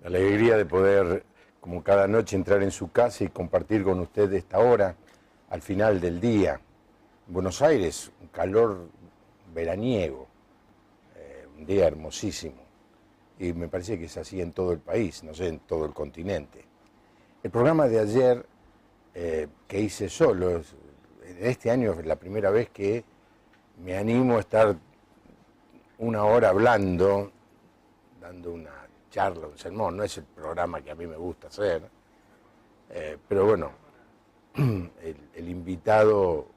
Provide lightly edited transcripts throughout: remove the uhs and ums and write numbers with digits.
La alegría de poder, como cada noche, entrar en su casa y compartir con usted esta hora, al final del día. En Buenos Aires, un calor veraniego, un día hermosísimo. Y me parece que es así en todo el país, no sé, en todo el continente. El programa de ayer, que hice solo, este año es la primera vez que me animo a estar una hora hablando, dando una charla, un sermón. No es el programa que a mí me gusta hacer, pero bueno, el invitado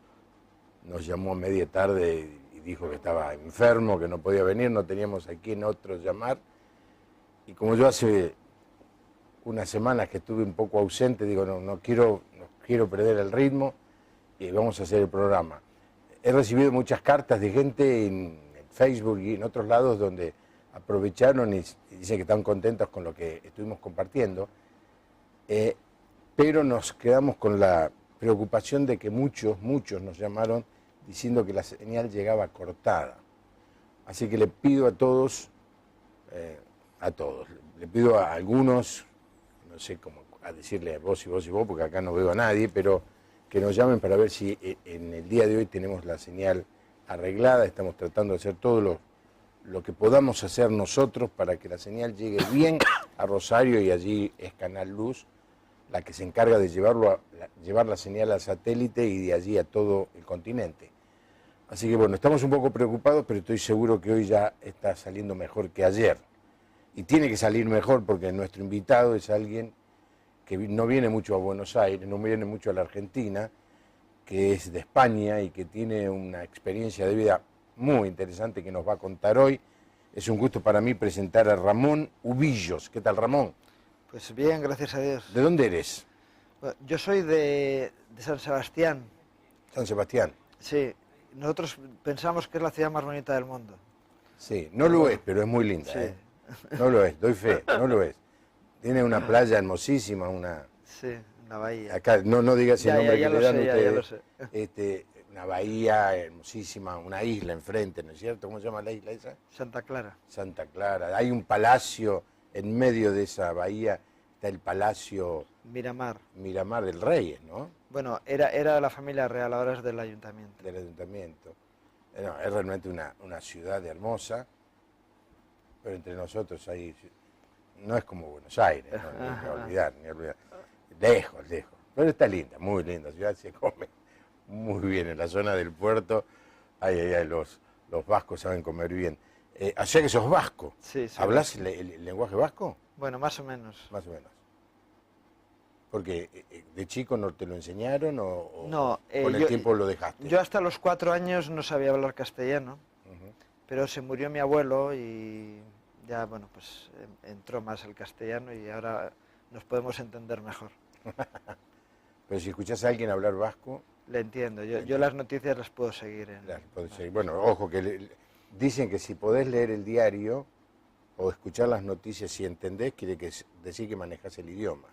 nos llamó a media tarde y dijo que estaba enfermo, que no podía venir, no teníamos a quién otro llamar. Y como yo hace unas semanas que estuve un poco ausente, digo, no quiero perder el ritmo y vamos a hacer el programa. He recibido muchas cartas de gente en Facebook y en otros lados donde aprovecharon y dicen que están contentos con lo que estuvimos compartiendo, pero nos quedamos con la preocupación de que muchos nos llamaron diciendo que la señal llegaba cortada. Así que le pido a todos, le pido a algunos, no sé cómo a decirle a vos y vos y vos, porque acá no veo a nadie, pero que nos llamen para ver si en el día de hoy tenemos la señal arreglada. Estamos tratando de hacer todo lo que podamos hacer nosotros para que la señal llegue bien a Rosario, y allí es Canal Luz la que se encarga de llevar la señal al satélite y de allí a todo el continente. Así que bueno, estamos un poco preocupados, pero estoy seguro que hoy ya está saliendo mejor que ayer. Y tiene que salir mejor porque nuestro invitado es alguien que no viene mucho a Buenos Aires, no viene mucho a la Argentina, que es de España y que tiene una experiencia de vida muy interesante que nos va a contar hoy. Es un gusto para mí presentar a Ramón Ubillos. ¿Qué tal, Ramón? Pues bien, gracias a Dios. ¿De dónde eres? Bueno, yo soy de San Sebastián. San Sebastián. Sí, nosotros pensamos que es la ciudad más bonita del mundo. Sí, no lo es, pero es muy linda. Sí. No lo es, doy fe, no lo es. Tiene una playa hermosísima, Sí, una bahía. Acá, no digas el nombre que le dan ustedes. Ya lo sé. Una bahía hermosísima, una isla enfrente, ¿no es cierto? ¿Cómo se llama la isla esa? Santa Clara. Santa Clara. Hay un palacio en medio de esa bahía, está el Palacio Miramar del Rey, ¿no? Bueno, era la familia real, ahora es del ayuntamiento. Del ayuntamiento. No, es realmente una ciudad hermosa, pero entre nosotros ahí no es como Buenos Aires, ¿no? Ni olvidar. Lejos. Pero está linda, muy linda ciudad, se come muy bien. En la zona del puerto, los vascos saben comer bien. O sea que sos vasco. Sí. ¿Hablas el lenguaje vasco? Bueno, más o menos. Más o menos. Porque de chico no te lo enseñaron o no, con el tiempo lo dejaste. Yo hasta los 4 años no sabía hablar castellano, pero se murió mi abuelo y ya, bueno, pues entró más el castellano y ahora nos podemos entender mejor. Pero si escuchás a alguien hablar vasco... Le entiendo, yo las noticias las puedo seguir. Seguir. Bueno, ojo, que dicen que si podés leer el diario o escuchar las noticias, si entendés, quiere decir que manejás el idioma.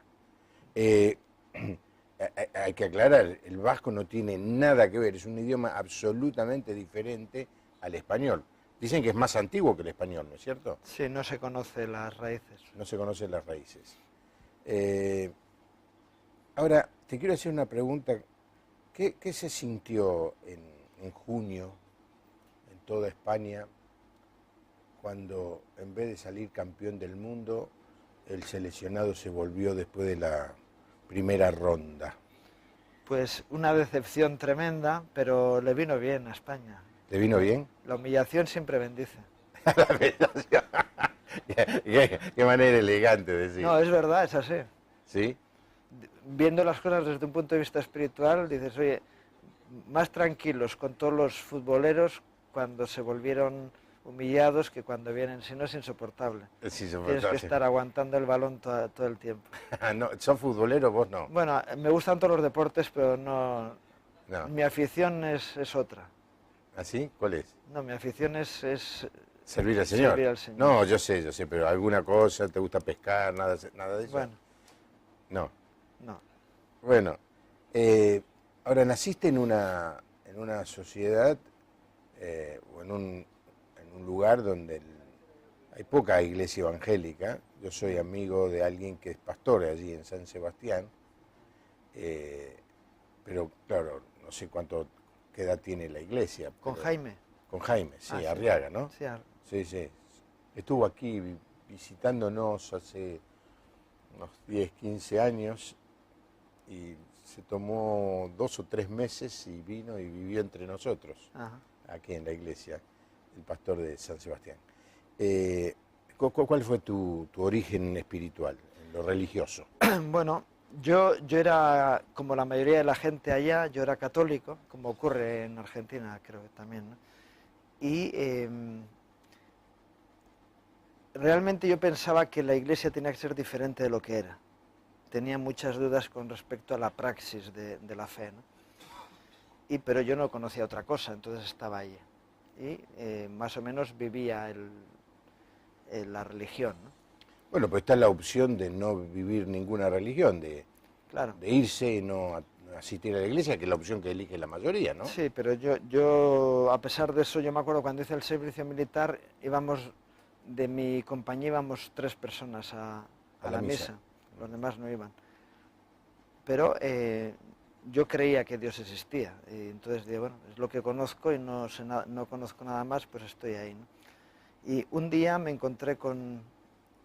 Hay que aclarar, el vasco no tiene nada que ver, es un idioma absolutamente diferente al español. Dicen que es más antiguo que el español, ¿no es cierto? Sí, no se conocen las raíces. No se conocen las raíces. Ahora, te quiero hacer una pregunta. ¿Qué se sintió en junio en toda España cuando en vez de salir campeón del mundo, el seleccionado se volvió después de la primera ronda? Pues una decepción tremenda, pero le vino bien a España. ¿Le vino bien? La humillación siempre bendice. La humillación. Qué manera elegante de decir. No, es verdad, es así. ¿Sí? Viendo las cosas desde un punto de vista espiritual, dices, oye, más tranquilos con todos los futboleros cuando se volvieron humillados que cuando vienen, si no es insoportable. Es insoportable. Tienes que estar aguantando el balón todo el tiempo. No, ¿sos futbolero vos no? Bueno, me gustan todos los deportes, pero no. Mi afición es otra. ¿Ah, sí? ¿Cuál es? No, mi afición es ¿Servir al Señor? Servir al Señor. No, yo sé, pero ¿alguna cosa? ¿Te gusta pescar? ¿Nada de eso? Bueno. No. No. Bueno, ahora naciste en una sociedad o en un lugar donde Hay poca iglesia evangélica. Yo soy amigo de alguien que es pastor allí en San Sebastián, pero claro, no sé qué edad tiene la iglesia. Con Jaime. Con Jaime, sí, Sí. Arriaga, ¿no? Sí, Sí, sí. Estuvo aquí visitándonos hace unos 10, 15 años y se tomó 2 o 3 meses y vino y vivió entre nosotros, Ajá. aquí en la iglesia, el pastor de San Sebastián. ¿Cuál fue tu origen espiritual, en lo religioso? Bueno, yo era, como la mayoría de la gente allá, yo era católico, como ocurre en Argentina, creo que también, ¿no? Y realmente yo pensaba que la iglesia tenía que ser diferente de lo que era. Tenía muchas dudas con respecto a la praxis de la fe, ¿no? Pero yo no conocía otra cosa, entonces estaba ahí. Y más o menos vivía la religión, ¿no? Bueno, pues está la opción de no vivir ninguna religión, Claro. de irse y no asistir a la iglesia, que es la opción que elige la mayoría, ¿no? Sí, pero yo, a pesar de eso, yo me acuerdo cuando hice el servicio militar, de mi compañía íbamos 3 personas a la misa, los demás no iban. Pero yo creía que Dios existía, y entonces digo, bueno, es lo que conozco y no conozco nada más, pues estoy ahí, ¿no? Y un día me encontré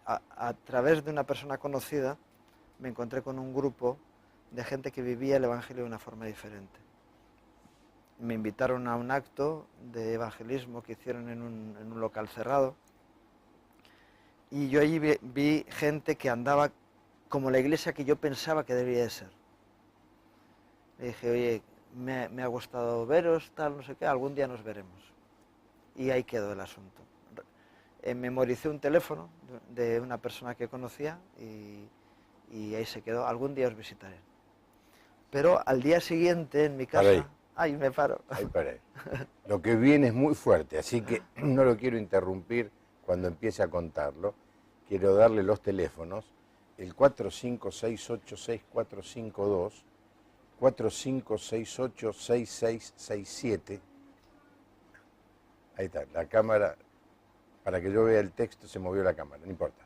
a través de una persona conocida, me encontré con un grupo de gente que vivía el Evangelio de una forma diferente. Me invitaron a un acto de evangelismo que hicieron en un local cerrado, y yo allí vi gente que andaba como la iglesia que yo pensaba que debía de ser. Le dije, oye, me ha gustado veros, tal, no sé qué, algún día nos veremos. Y ahí quedó el asunto. Memoricé un teléfono de una persona que conocía y ahí se quedó. Algún día os visitaré. Pero al día siguiente en mi casa... Para ahí. ¡Ay, me paro! Ahí para ahí. Lo que viene es muy fuerte, así que no lo quiero interrumpir cuando empiece a contarlo. Quiero darle los teléfonos, el 45686452, 45686667. Ahí está, la cámara, para que yo vea el texto se movió la cámara, no importa.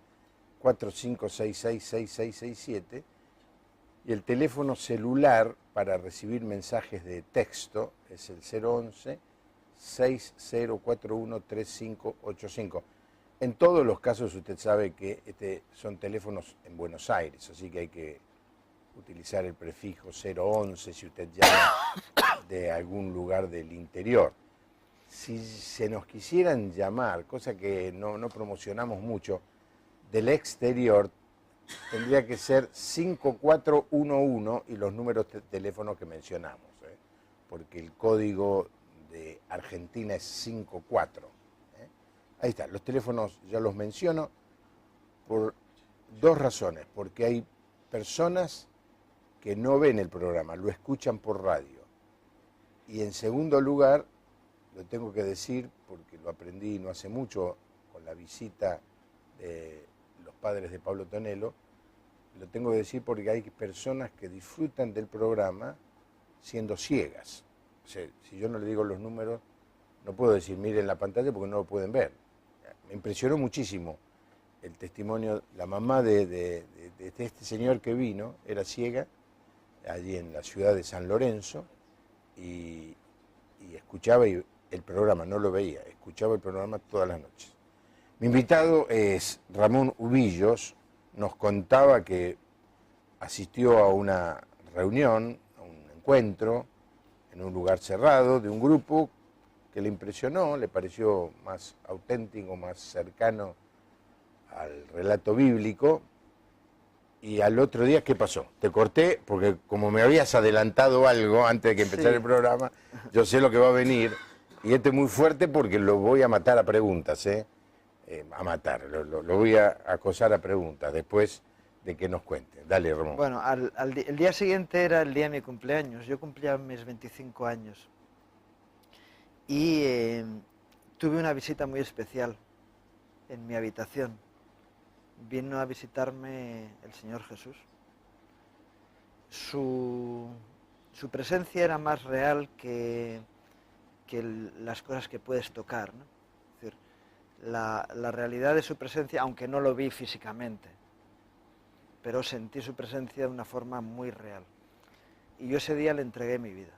45666667. Y el teléfono celular para recibir mensajes de texto es el 011-6041-3585. En todos los casos usted sabe que son teléfonos en Buenos Aires, así que hay que utilizar el prefijo 011 si usted llama de algún lugar del interior. Si se nos quisieran llamar, cosa que no promocionamos mucho, del exterior, tendría que ser 5411 y los números de teléfono que mencionamos, porque el código de Argentina es 54. Ahí está, los teléfonos ya los menciono por 2 razones, porque hay personas que no ven el programa, lo escuchan por radio. Y en segundo lugar, lo tengo que decir porque lo aprendí no hace mucho con la visita de los padres de Pablo Tonelo, lo tengo que decir porque hay personas que disfrutan del programa siendo ciegas. O sea, si yo no le digo los números, no puedo decir miren la pantalla porque no lo pueden ver. Me impresionó muchísimo el testimonio. La mamá de este señor que vino era ciega, allí en la ciudad de San Lorenzo, y escuchaba el programa, no lo veía, escuchaba el programa todas las noches. Mi invitado es Ramón Ubillos. Nos contaba que asistió a una reunión, a un encuentro, en un lugar cerrado, de un grupo que le impresionó, le pareció más auténtico, más cercano al relato bíblico. Y al otro día, ¿qué pasó? Te corté porque como me habías adelantado algo antes de que empezara el programa, yo sé lo que va a venir. Y este es muy fuerte porque lo voy a matar a preguntas, a matar, lo voy a acosar a preguntas después de que nos cuente. Dale, Ramón. Bueno, el día siguiente era el día de mi cumpleaños. Yo cumplía mis 25 años. Y tuve una visita muy especial en mi habitación. Vino a visitarme el Señor Jesús. Su presencia era más real que las cosas que puedes tocar, ¿no? Es decir, la realidad de su presencia, aunque no lo vi físicamente, pero sentí su presencia de una forma muy real. Y yo ese día le entregué mi vida.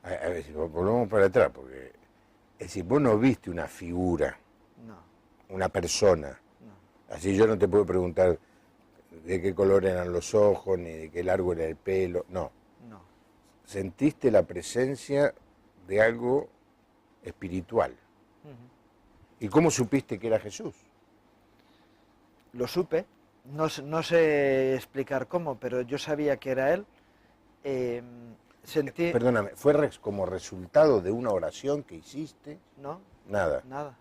A ver, si volvemos para atrás, porque es decir, vos no viste una figura, No, una persona. no, Así yo no te puedo preguntar de qué color eran los ojos, ni de qué largo era el pelo, no. no. Sentiste la presencia de algo espiritual. ¿Y cómo supiste que era Jesús? Lo supe, no sé explicar cómo, pero yo sabía que era él. Sentí... Perdóname, ¿fue como resultado de una oración que hiciste? No, Nada. nada.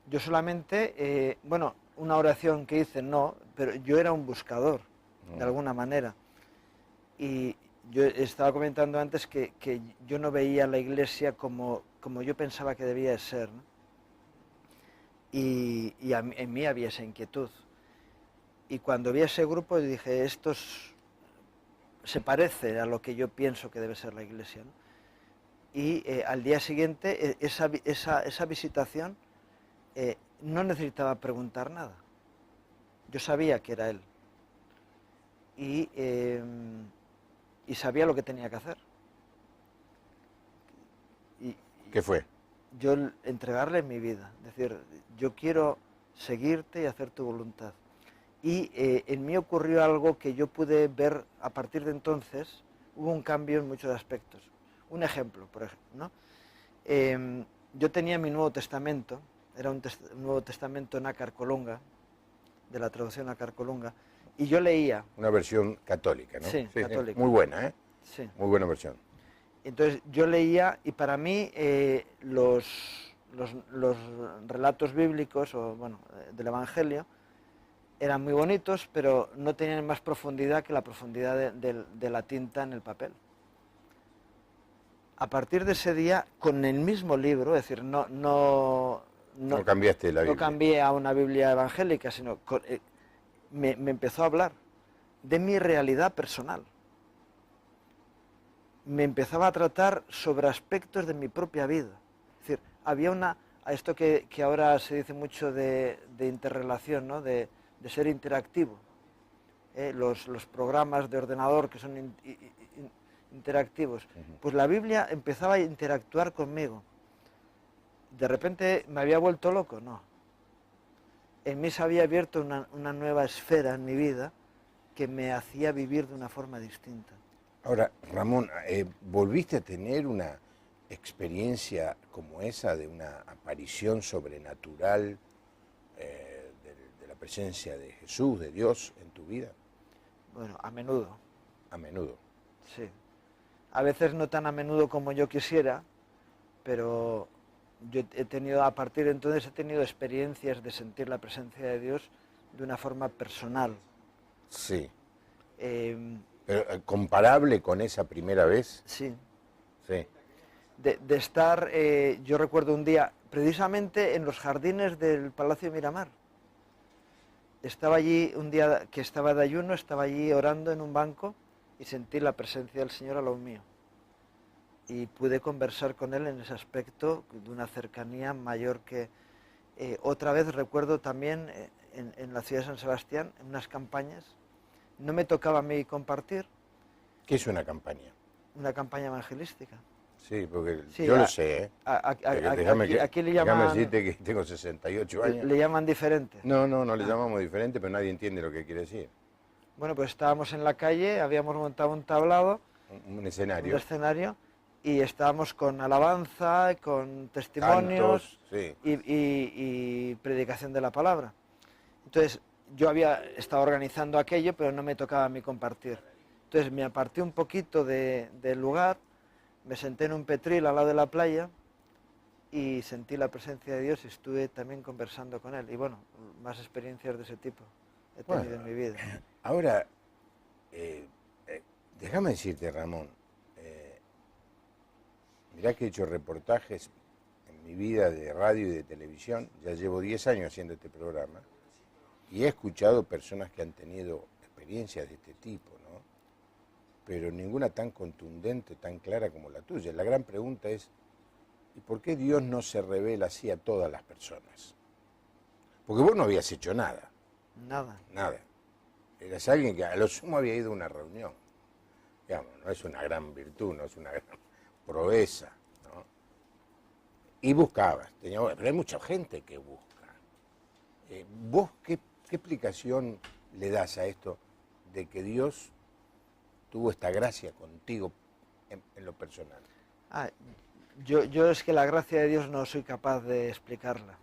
Yo solamente, bueno, una oración que hice, no, pero yo era un buscador, de alguna manera. Y yo estaba comentando antes que yo no veía la iglesia como yo pensaba que debía de ser, ¿no? Y en mí había esa inquietud. Y cuando vi ese grupo dije, se parece a lo que yo pienso que debe ser la iglesia, ¿no? Y al día siguiente, esa visitación, no necesitaba preguntar nada. Yo sabía que era él. Y sabía lo que tenía que hacer. ¿Qué fue? Yo entregarle mi vida, decir, yo quiero seguirte y hacer tu voluntad. Y en mí ocurrió algo que yo pude ver a partir de entonces, hubo un cambio en muchos aspectos. Un ejemplo, por ejemplo, ¿no? Yo tenía mi Nuevo Testamento, era un Nuevo Testamento nácar colunga, de la traducción nácar colunga, y yo leía. Una versión católica, ¿no? Sí, católica. Muy buena, ¿eh? Sí. Muy buena versión. Entonces yo leía y para mí los relatos bíblicos o bueno, del Evangelio eran muy bonitos, pero no tenían más profundidad que la profundidad de la tinta en el papel. A partir de ese día, con el mismo libro, es decir, no cambiaste la Biblia. No cambié a una Biblia evangélica, sino me empezó a hablar de mi realidad personal. Me empezaba a tratar sobre aspectos de mi propia vida. Es decir, había a esto que ahora se dice mucho de interrelación, ¿no? de ser interactivo. Los programas de ordenador que son interactivos. Pues la Biblia empezaba a interactuar conmigo. ¿De repente me había vuelto loco? No. En mí se había abierto una nueva esfera en mi vida que me hacía vivir de una forma distinta. Ahora, Ramón, ¿volviste a tener una experiencia como esa de una aparición sobrenatural de la presencia de Jesús, de Dios en tu vida? Bueno, a menudo. A menudo. Sí. A veces no tan a menudo como yo quisiera, pero yo a partir de entonces he tenido experiencias de sentir la presencia de Dios de una forma personal. Sí. Pero, ¿comparable con esa primera vez? Sí. Sí. De estar, yo recuerdo un día, precisamente en los jardines del Palacio de Miramar. Estaba allí, un día que estaba de ayuno, estaba allí orando en un banco y sentí la presencia del Señor al lado mío. Y pude conversar con Él en ese aspecto de una cercanía mayor que... otra vez recuerdo también en la ciudad de San Sebastián, en unas campañas. No me tocaba a mí compartir. ¿Qué es una campaña? Una campaña evangelística. Sí, porque sí, yo lo sé, ¿eh? Aquí le llaman... Déjame decirte que tengo 68 años. ¿Le llaman diferente? No le llamamos diferente, pero nadie entiende lo que quiere decir. Bueno, pues estábamos en la calle, habíamos montado un tablado. Un escenario. Un escenario, y estábamos con alabanza, con testimonios. Cantos, sí. y predicación de la palabra. Entonces, yo había estado organizando aquello, pero no me tocaba a mí compartir. Entonces me aparté un poquito del lugar, me senté en un petril al lado de la playa y sentí la presencia de Dios y estuve también conversando con Él. Y bueno, más experiencias de ese tipo he tenido en mi vida. Ahora, déjame decirte, Ramón, mirá que he hecho reportajes en mi vida de radio y de televisión, ya llevo 10 años haciendo este programa, y he escuchado personas que han tenido experiencias de este tipo, ¿no? Pero ninguna tan contundente, tan clara como la tuya. La gran pregunta es, ¿Y por qué Dios no se revela así a todas las personas? Porque vos no habías hecho nada. Nada. Nada. Eras alguien que a lo sumo había ido a una reunión. Digamos, no es una gran virtud, no es una gran proeza, ¿no? Y buscabas. Pero hay mucha gente que busca. ¿Vos qué explicación le das a esto de que Dios tuvo esta gracia contigo en lo personal? Yo es que la gracia de Dios no soy capaz de explicarla.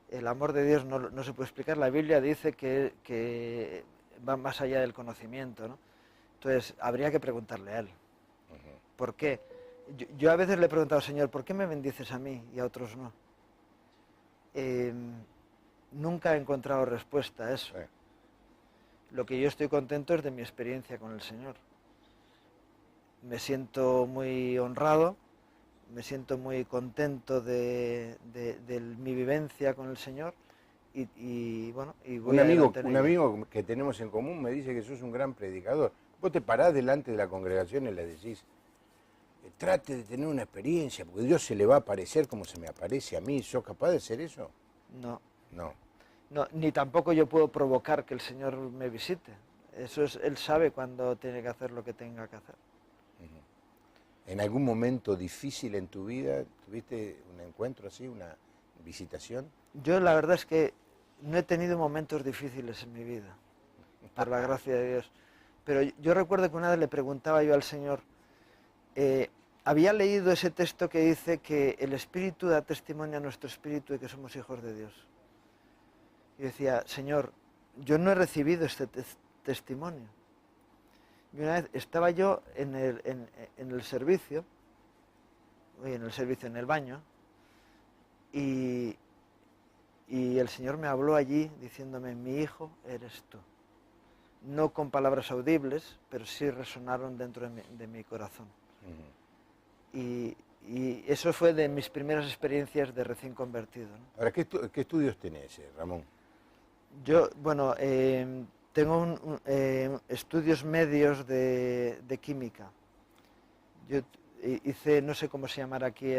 El amor de Dios no se puede explicar. La Biblia dice que va más allá del conocimiento, ¿no? Entonces, habría que preguntarle a Él. ¿Por qué? Yo a veces le he preguntado, Señor, ¿por qué me bendices a mí y a otros no? Nunca he encontrado respuesta a eso. Sí. Lo que yo estoy contento es de mi experiencia con el Señor. Me siento muy honrado, me siento muy contento de mi vivencia con el Señor y bueno, y voy adelante en Un ello. amigo que tenemos en común me dice que sos un gran predicador. Vos te parás delante de la congregación y le decís, trate de tener una experiencia, porque Dios se le va a aparecer como se me aparece a mí. ¿Sos capaz de hacer eso? No. No. No, ni tampoco yo puedo provocar que el Señor me visite. Eso es, Él sabe cuándo tiene que hacer lo que tenga que hacer. ¿En algún momento difícil en tu vida tuviste un encuentro así, una visitación? Yo la verdad es que no he tenido momentos difíciles en mi vida, por la gracia de Dios. Pero yo recuerdo que una vez le preguntaba yo al Señor, había leído ese texto que dice que el Espíritu da testimonio a nuestro espíritu de que somos hijos de Dios. Y decía, Señor, yo no he recibido este testimonio. Y una vez estaba yo en el servicio, en el baño, y el Señor me habló allí diciéndome, mi hijo eres tú. No con palabras audibles, pero sí resonaron dentro de mi corazón. Y eso fue de mis primeras experiencias de recién convertido, ¿no? Ahora, ¿qué estudios tenés, Ramón? Yo, bueno, tengo estudios medios de química. Yo hice, no sé cómo se llamará aquí,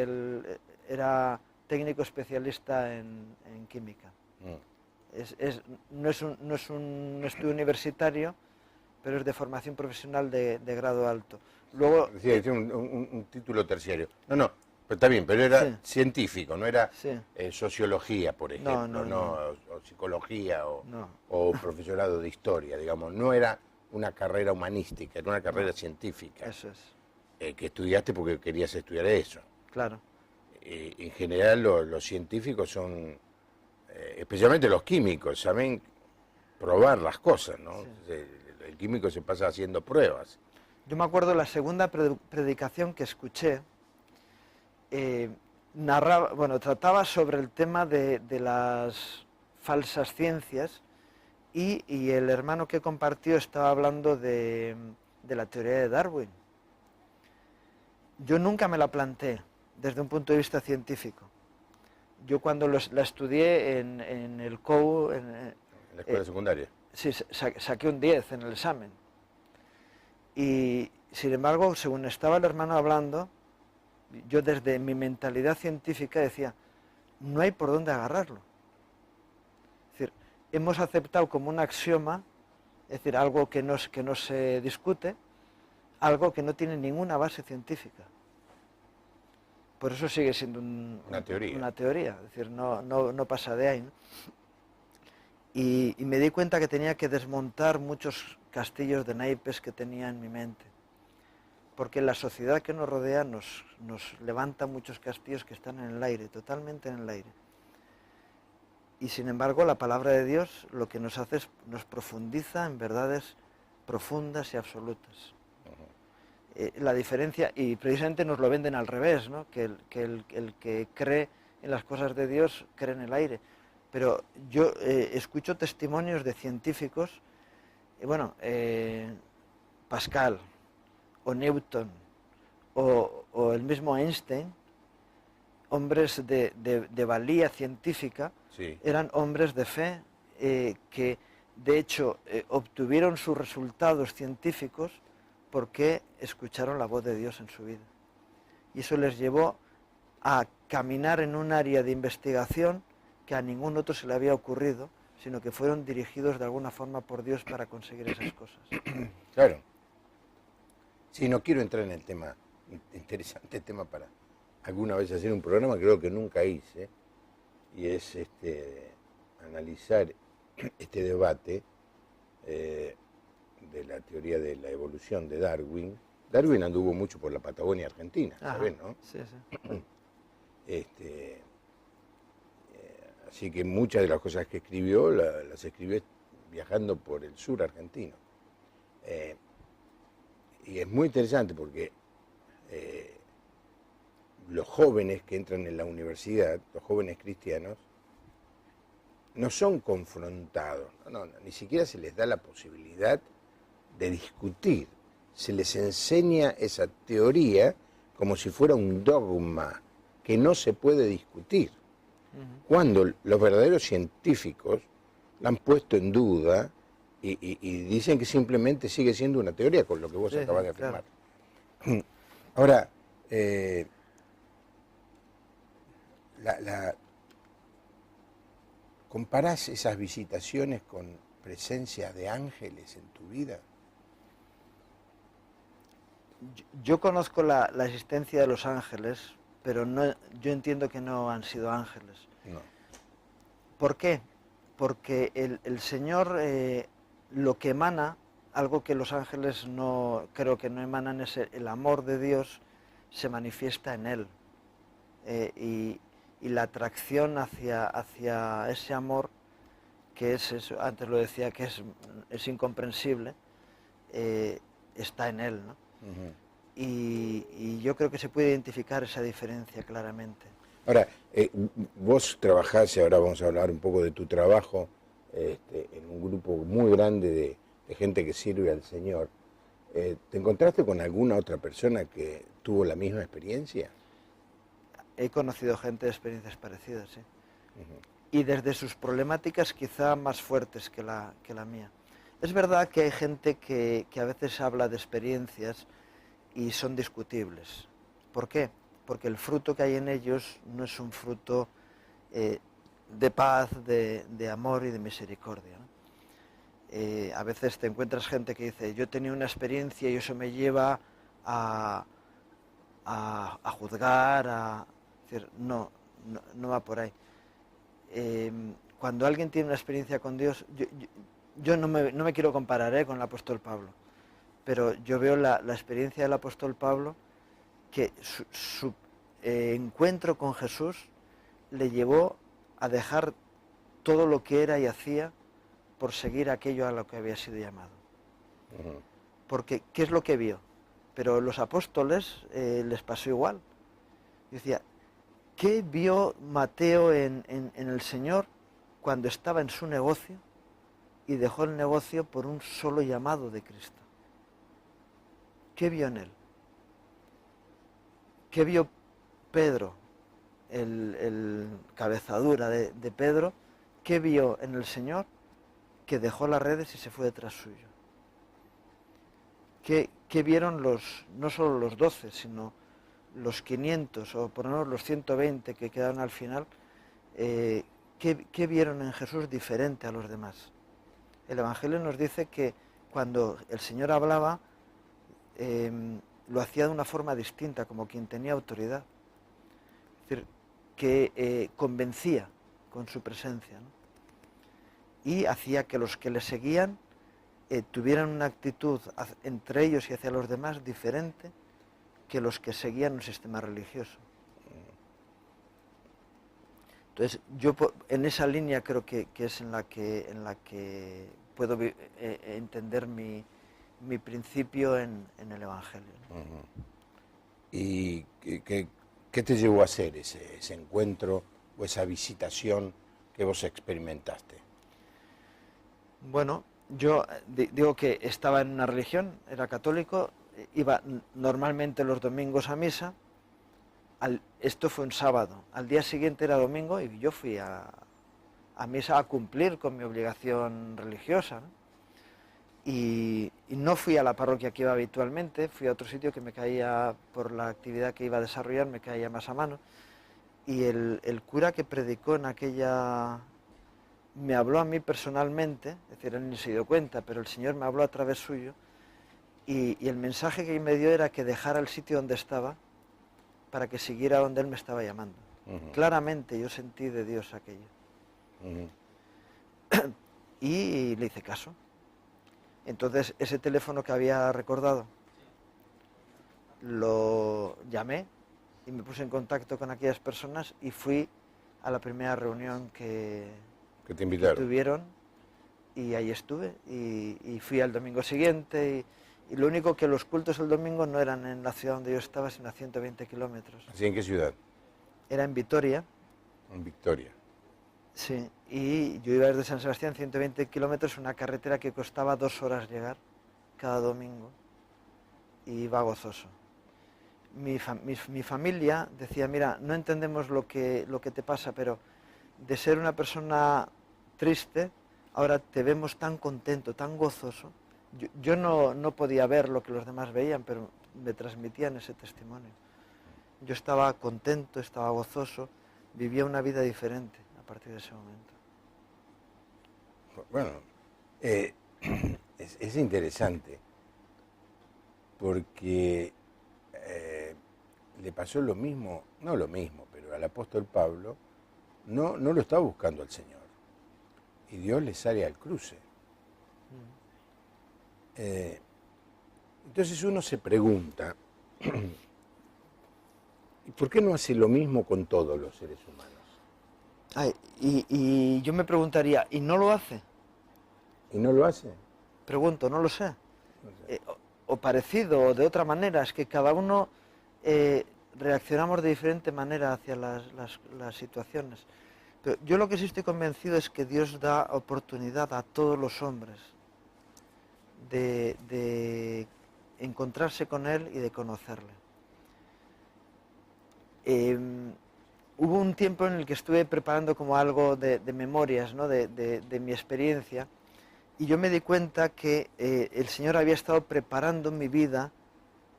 era técnico especialista en química. No es un estudio universitario, pero es de formación profesional de grado alto. Luego, Sí, tiene un título terciario. No, pero está bien, pero era Sí. científico, no era Sí. sociología, por ejemplo, No. o psicología, No. o profesorado de historia, digamos. No era una carrera humanística, era una carrera científica. Eso es, Que estudiaste porque querías estudiar eso. claro. En general los científicos son, especialmente los químicos, saben probar las cosas, ¿no? Sí. El químico se pasa haciendo pruebas. Yo me acuerdo la segunda predicación que escuché, trataba sobre el tema de las falsas ciencias y el hermano que compartió estaba hablando de la teoría de Darwin. Yo nunca me la planteé desde un punto de vista científico. Yo cuando la estudié en el COU... En la escuela secundaria. Sí, saqué un 10 en el examen. Y sin embargo, según estaba el hermano hablando, yo desde mi mentalidad científica decía, no hay por dónde agarrarlo. Es decir, hemos aceptado como un axioma, es decir, algo que no se discute, algo que no tiene ninguna base científica. Por eso sigue siendo una teoría, es decir, no pasa de ahí, ¿no? Y me di cuenta que tenía que desmontar muchos castillos de naipes que tenía en mi mente, porque la sociedad que nos rodea nos levanta muchos castillos que están en el aire, totalmente en el aire. Y sin embargo, la palabra de Dios lo que nos hace es nos profundiza en verdades profundas y absolutas. La diferencia, y precisamente nos lo venden al revés, ¿no? Que el que cree en las cosas de Dios cree en el aire. Pero yo escucho testimonios de científicos, Pascal o Newton o el mismo Einstein, hombres de valía científica, Sí. eran hombres de fe que de hecho obtuvieron sus resultados científicos porque escucharon la voz de Dios en su vida. Y eso les llevó a caminar en un área de investigación que a ningún otro se le había ocurrido, sino que fueron dirigidos de alguna forma por Dios para conseguir esas cosas. Claro. Sí, no quiero entrar en el tema, interesante tema para alguna vez hacer un programa, creo que nunca hice, y es analizar este debate de la teoría de la evolución de Darwin. Darwin anduvo mucho por la Patagonia Argentina, ¿sabes, no? Sí, sí. Así que muchas de las cosas que escribió las escribió viajando por el sur argentino. Y es muy interesante porque los jóvenes que entran en la universidad, los jóvenes cristianos, no son confrontados, ni siquiera se les da la posibilidad de discutir. Se les enseña esa teoría como si fuera un dogma que no se puede discutir. Cuando los verdaderos científicos la han puesto en duda y dicen que simplemente sigue siendo una teoría, con lo que vos acabas de afirmar. Claro. Ahora, ¿comparás esas visitaciones con presencias de ángeles en tu vida? Yo conozco la existencia de los ángeles, pero no, yo entiendo que no han sido ángeles. No. ¿Por qué? Porque el Señor lo que emana, algo que los ángeles no creo que no emanan, es el amor de Dios se manifiesta en Él. Y la atracción hacia ese amor, que es eso, antes lo decía, que es incomprensible, está en Él, ¿no? Uh-huh. Y yo creo que se puede identificar esa diferencia claramente. Ahora, vos trabajás, y ahora vamos a hablar un poco de tu trabajo, en un grupo muy grande de gente que sirve al Señor. ¿Te encontraste con alguna otra persona que tuvo la misma experiencia? He conocido gente de experiencias parecidas, sí. Uh-huh. Y desde sus problemáticas quizá más fuertes que la mía. Es verdad que hay gente que a veces habla de experiencias y son discutibles. ¿Por qué? Porque el fruto que hay en ellos no es un fruto de paz, de amor y de misericordia, ¿no? A veces te encuentras gente que dice, yo he tenido una experiencia y eso me lleva a juzgar, es decir, no va por ahí. Cuando alguien tiene una experiencia con Dios, yo no me quiero comparar con el apóstol Pablo, pero yo veo la experiencia del apóstol Pablo, que su encuentro con Jesús le llevó a dejar todo lo que era y hacía por seguir aquello a lo que había sido llamado. Uh-huh. Porque, ¿qué es lo que vio? Pero los apóstoles les pasó igual. Yo decía, ¿qué vio Mateo en el Señor cuando estaba en su negocio y dejó el negocio por un solo llamado de Cristo? ¿Qué vio en él? ¿Qué vio Pedro, el cabezadura de Pedro? ¿Qué vio en el Señor? Que dejó las redes y se fue detrás suyo. ¿Qué vieron no solo los 12, sino los 500 o por lo menos los 120 que quedaron al final? ¿Qué vieron en Jesús diferente a los demás? El Evangelio nos dice que cuando el Señor hablaba, lo hacía de una forma distinta, como quien tenía autoridad. Es decir, que convencía con su presencia, ¿no? Y hacía que los que le seguían tuvieran una actitud entre ellos y hacia los demás diferente que los que seguían un sistema religioso. Entonces, yo en esa línea creo que es en la que puedo entender mi principio en el Evangelio, ¿no? Uh-huh. ¿Y qué te llevó a hacer ese encuentro o esa visitación que vos experimentaste? Bueno, yo digo que estaba en una religión, era católico, iba normalmente los domingos a misa. Esto fue un sábado, al día siguiente era domingo y yo fui a misa a cumplir con mi obligación religiosa, ¿no? Y no fui a la parroquia que iba habitualmente, fui a otro sitio que me caía, por la actividad que iba a desarrollar, me caía más a mano. y el cura que predicó en aquella... me habló a mí personalmente, es decir, él ni se dio cuenta, pero el Señor me habló a través suyo, y el mensaje que me dio era que dejara el sitio donde estaba para que siguiera donde Él me estaba llamando. Claramente yo sentí de Dios aquello. Y le hice caso. Entonces ese teléfono que había recordado lo llamé y me puse en contacto con aquellas personas y fui a la primera reunión que te invitaron. Que tuvieron, y ahí estuve, y fui al domingo siguiente, y lo único que los cultos el domingo no eran en la ciudad donde yo estaba, sino a 120 kilómetros. ¿Así en qué ciudad? Era en Vitoria. En Victoria. Sí, y yo iba desde San Sebastián 120 kilómetros, una carretera que costaba 2 horas llegar cada domingo, y iba gozoso. Mi familia decía, mira, no entendemos lo que te pasa, pero de ser una persona triste, ahora te vemos tan contento, tan gozoso. Yo no podía ver lo que los demás veían, pero me transmitían ese testimonio. Yo estaba contento, estaba gozoso, vivía una vida diferente a partir de ese momento. Bueno, es interesante, porque le pasó lo mismo, no lo mismo, pero al apóstol Pablo no lo estaba buscando al Señor. Y Dios le sale al cruce. Entonces uno se pregunta, ¿y por qué no hace lo mismo con todos los seres humanos? Ay, y yo me preguntaría, ¿y no lo hace? ¿Y no lo hace? Pregunto, no lo sé. O parecido, o de otra manera, es que cada uno reaccionamos de diferente manera hacia las situaciones. Pero yo lo que sí estoy convencido es que Dios da oportunidad a todos los hombres de encontrarse con Él y de conocerle. Hubo un tiempo en el que estuve preparando como algo de memorias, ¿no? de mi experiencia, y yo me di cuenta que el Señor había estado preparando mi vida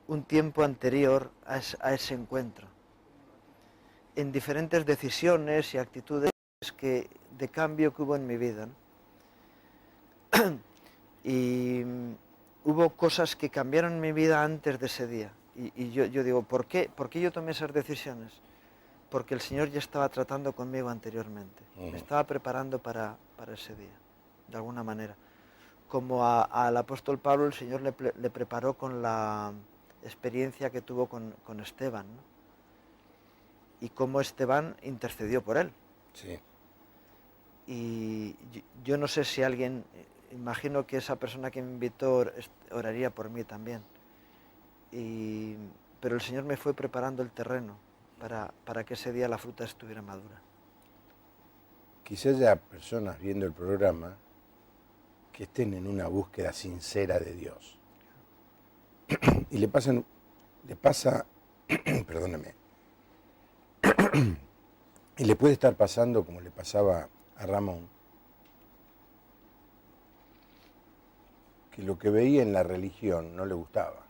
un tiempo anterior a ese encuentro, en diferentes decisiones y actitudes de cambio que hubo en mi vida, ¿no? Y hubo cosas que cambiaron mi vida antes de ese día. Y yo digo, ¿por qué yo tomé esas decisiones? Porque el Señor ya estaba tratando conmigo anteriormente. Me estaba preparando para ese día, de alguna manera. Como al apóstol Pablo, el Señor le preparó con la experiencia que tuvo con Esteban, ¿no? Y cómo Esteban intercedió por él. Sí. Y yo no sé si alguien, imagino que esa persona que me invitó oraría por mí también. Pero el Señor me fue preparando el terreno para que ese día la fruta estuviera madura. Quizás haya personas viendo el programa que estén en una búsqueda sincera de Dios. Y le pasa, perdóneme, y le puede estar pasando como le pasaba a Ramón, que lo que veía en la religión no le gustaba.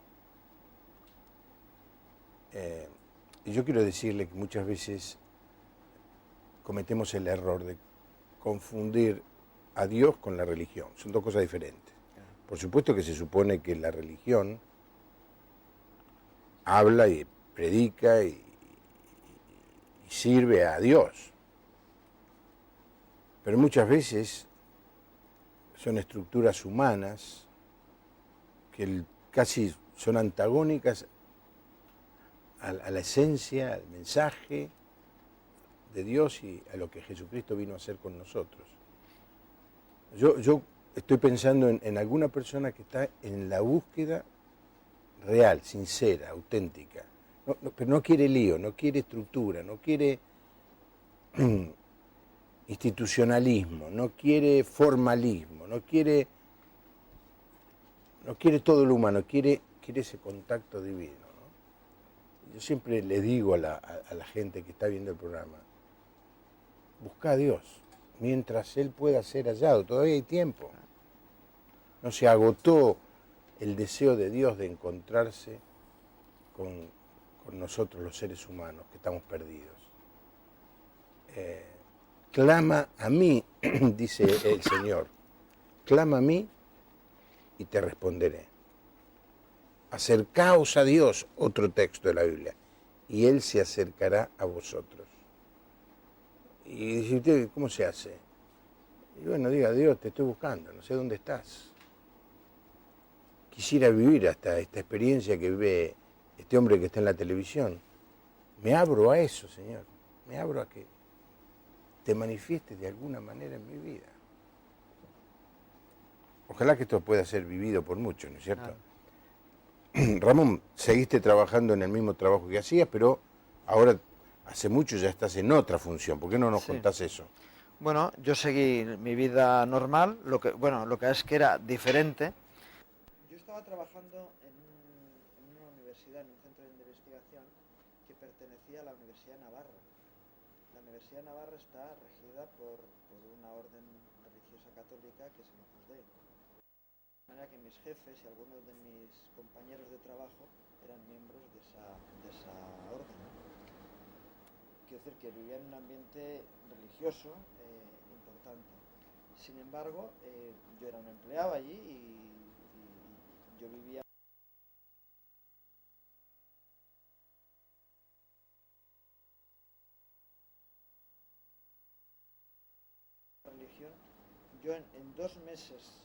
Y yo quiero decirle que muchas veces cometemos el error de confundir a Dios con la religión. Son dos cosas diferentes. Por supuesto que se supone que la religión habla y predica y sirve a Dios. Pero muchas veces son estructuras humanas que casi son antagónicas a la esencia, al mensaje de Dios y a lo que Jesucristo vino a hacer con nosotros. Yo estoy pensando en alguna persona que está en la búsqueda real, sincera, auténtica, pero no quiere lío, no quiere estructura, no quiere institucionalismo, no quiere formalismo, no quiere todo lo humano, quiere ese contacto divino, ¿no? Yo siempre le digo a la gente que está viendo el programa, busca a Dios, mientras Él pueda ser hallado, todavía hay tiempo. No se agotó el deseo de Dios de encontrarse con nosotros los seres humanos que estamos perdidos. clama a mí, dice el Señor, clama a mí y te responderé. Acercaos a Dios, otro texto de la Biblia, y Él se acercará a vosotros. Y dice usted, ¿cómo se hace? Y bueno, diga, Dios, te estoy buscando, no sé dónde estás. Quisiera vivir hasta esta experiencia que vive este hombre que está en la televisión. Me abro a eso, Señor. Me abro a que te manifiestes de alguna manera en mi vida. Ojalá que esto pueda ser vivido por muchos, ¿no es cierto? Ramón, seguiste trabajando en el mismo trabajo que hacías, pero ahora hace mucho ya estás en otra función. ¿Por qué no nos contás eso? Bueno, yo seguí mi vida normal, lo que es que era diferente. Yo estaba trabajando en una universidad, en un centro de investigación que pertenecía a la Universidad de Navarra. La Universidad de Navarra está regida por una orden religiosa católica que es el Opus Dei. De manera que mis jefes y algunos de mis compañeros de trabajo eran miembros de esa orden. Quiero decir que vivía en un ambiente religioso importante. Sin embargo, yo era un empleado allí y yo vivía religión. Yo en 2 meses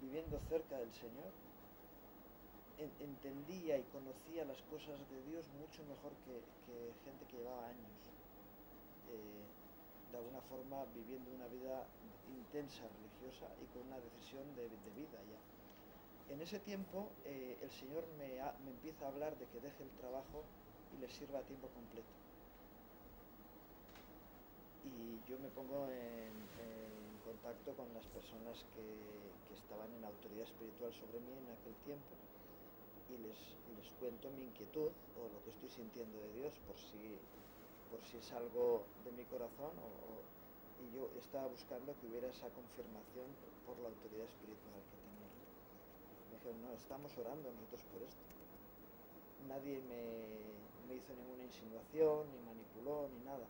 viviendo cerca del Señor, entendía y conocía las cosas de Dios mucho mejor que gente que llevaba años, de alguna forma viviendo una vida intensa, religiosa y con una decisión de vida ya. En ese tiempo el Señor me empieza a hablar de que deje el trabajo y le sirva a tiempo completo. Y yo me pongo en contacto con las personas que estaban en autoridad espiritual sobre mí en aquel tiempo y les cuento mi inquietud o lo que estoy sintiendo de Dios por si es algo de mi corazón y yo estaba buscando que hubiera esa confirmación por la autoridad espiritual que tenía. Me dijeron, no, estamos orando nosotros por esto. Nadie me hizo ninguna insinuación, ni manipuló, ni nada,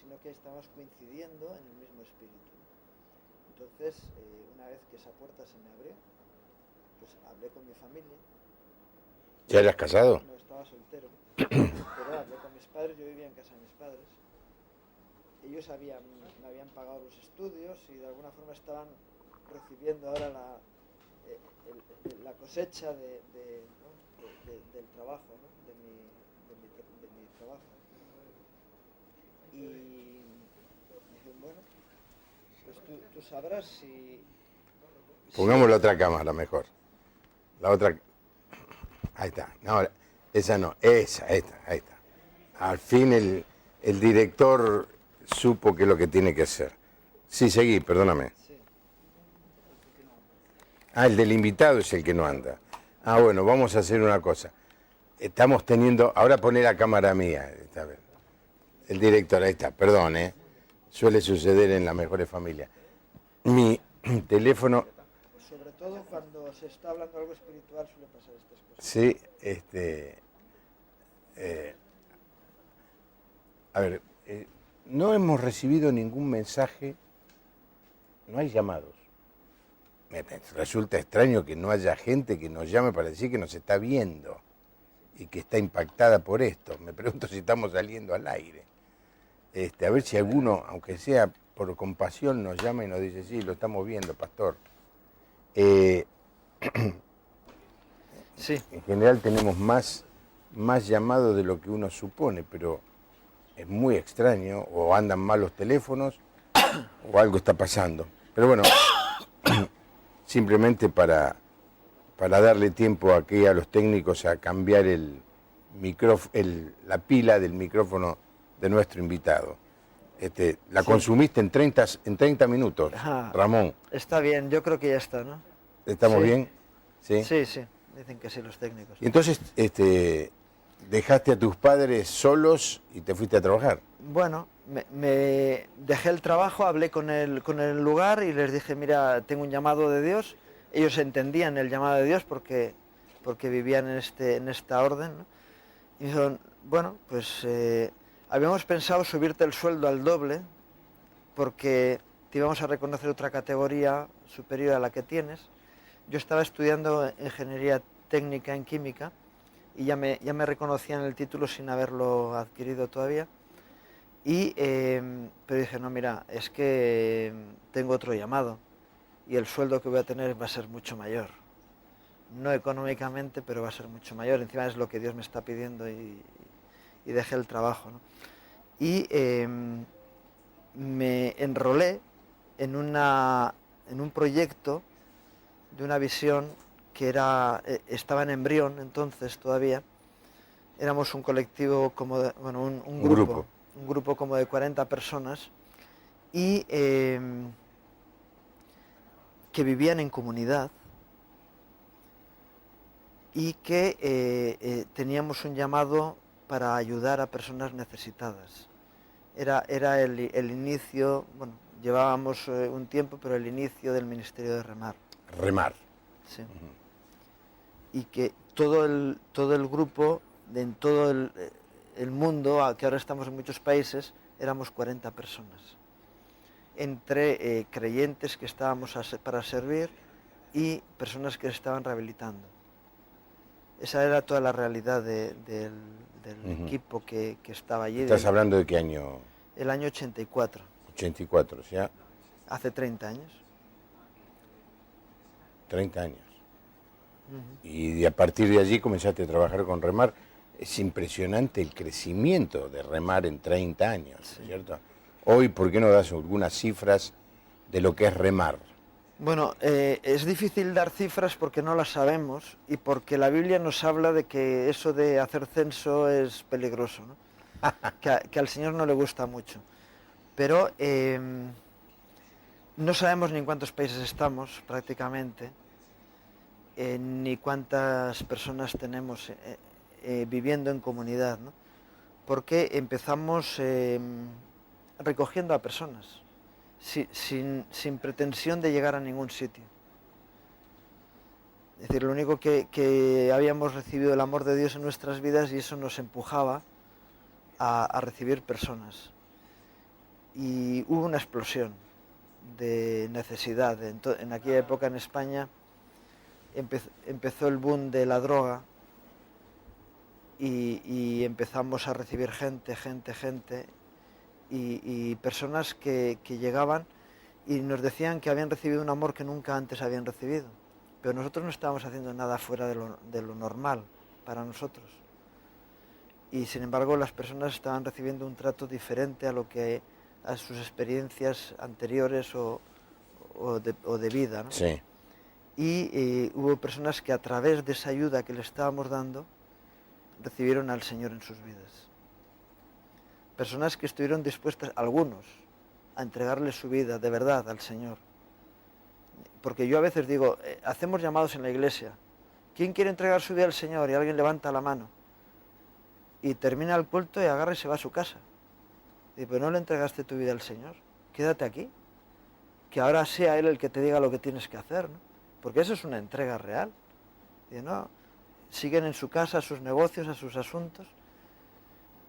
sino que estamos coincidiendo en el mismo espíritu. Entonces, una vez que esa puerta se me abrió, pues hablé con mi familia. ¿Ya eras casado? No, estaba soltero, pero hablé con mis padres, yo vivía en casa de mis padres. Ellos me habían pagado los estudios y de alguna forma estaban recibiendo ahora la cosecha del trabajo, ¿no? de mi trabajo. Y dije, bueno, pues tú sabrás si... Pongamos la otra cámara mejor. La otra... Ahí está. No, esa no. Esa, esta, ahí está. Al fin el director supo qué es lo que tiene que hacer. Sí, seguí, perdóname. Sí. Ah, el del invitado es el que no anda. Ah, bueno, vamos a hacer una cosa. Estamos teniendo... Ahora poné la cámara mía. Está bien. El director, ahí está, perdón, suele suceder en las mejores familias. Mi teléfono... Sobre todo cuando se está hablando de algo espiritual suele pasar estas cosas. Sí, a ver, no hemos recibido ningún mensaje, no hay llamados. Me resulta extraño que no haya gente que nos llame para decir que nos está viendo y que está impactada por esto. Me pregunto si estamos saliendo al aire. A ver si alguno, aunque sea por compasión, nos llama y nos dice, sí, lo estamos viendo, pastor. Sí. En general tenemos más llamados de lo que uno supone, pero es muy extraño, o andan mal los teléfonos, o algo está pasando. Pero bueno, simplemente para darle tiempo aquí a los técnicos a cambiar la pila del micrófono de nuestro invitado. La consumiste en 30 minutos, Ajá. Ramón. Está bien, yo creo que ya está, ¿no? ¿Estamos Sí. bien? ¿Sí? Sí, sí, dicen que sí los técnicos. Y entonces, dejaste a tus padres solos y te fuiste a trabajar. Bueno, me dejé el trabajo, hablé con el lugar y les dije, mira, tengo un llamado de Dios. Ellos entendían el llamado de Dios porque vivían en esta orden, ¿no? Y dijeron, bueno, pues habíamos pensado subirte el sueldo al doble porque te íbamos a reconocer otra categoría superior a la que tienes. Yo estaba estudiando ingeniería técnica en química y ya me reconocían el título sin haberlo adquirido todavía. Pero dije, no, mira, es que tengo otro llamado y el sueldo que voy a tener va a ser mucho mayor. No económicamente, pero va a ser mucho mayor. Encima es lo que Dios me está pidiendo y dejé el trabajo, ¿no? Me enrolé en un proyecto de una visión que estaba en embrión entonces todavía. Éramos un colectivo como un grupo como de 40 personas y que vivían en comunidad y que teníamos un llamado para ayudar a personas necesitadas. Era el inicio, bueno, llevábamos un tiempo, pero el inicio del ministerio de Remar. Remar. Sí. Y que todo el grupo, en todo el mundo, que ahora estamos en muchos países, éramos 40 personas. Entre creyentes que estábamos para servir y personas que estaban rehabilitando. Esa era toda la realidad del equipo que estaba allí. ¿Estás hablando de qué año? El año 84. 84, ¿ya? Hace 30 años. 30 años. Y a partir de allí comenzaste a trabajar con Remar. Es impresionante el crecimiento de Remar en 30 años, sí. ¿Cierto? Hoy, ¿por qué no das algunas cifras de lo que es Remar? Bueno, es difícil dar cifras porque no las sabemos y porque la Biblia nos habla de que eso de hacer censo es peligroso, ¿no? que al Señor no le gusta mucho. Pero no sabemos ni en cuántos países estamos prácticamente, ni cuántas personas tenemos viviendo en comunidad, ¿no? Porque empezamos recogiendo a personas. Sin pretensión de llegar a ningún sitio. Es decir, lo único que habíamos recibido el amor de Dios en nuestras vidas y eso nos empujaba a recibir personas. Y hubo una explosión de necesidad. En aquella época en España empezó el boom de la droga y empezamos a recibir gente. Y personas que llegaban y nos decían que habían recibido un amor que nunca antes habían recibido. Pero nosotros no estábamos haciendo nada fuera de lo normal para nosotros. Y sin embargo las personas estaban recibiendo un trato diferente a sus experiencias anteriores o de vida, ¿no? Sí. Y hubo personas que a través de esa ayuda que le estábamos dando recibieron al Señor en sus vidas. Personas que estuvieron dispuestas, algunos, a entregarle su vida de verdad al Señor. Porque yo a veces digo, hacemos llamados en la iglesia. ¿Quién quiere entregar su vida al Señor? Y alguien levanta la mano. Y termina el culto y agarra y se va a su casa. Y pues no le entregaste tu vida al Señor. Quédate aquí. Que ahora sea Él el que te diga lo que tienes que hacer, ¿no? Porque eso es una entrega real. Y no, siguen en su casa, a sus negocios, a sus asuntos.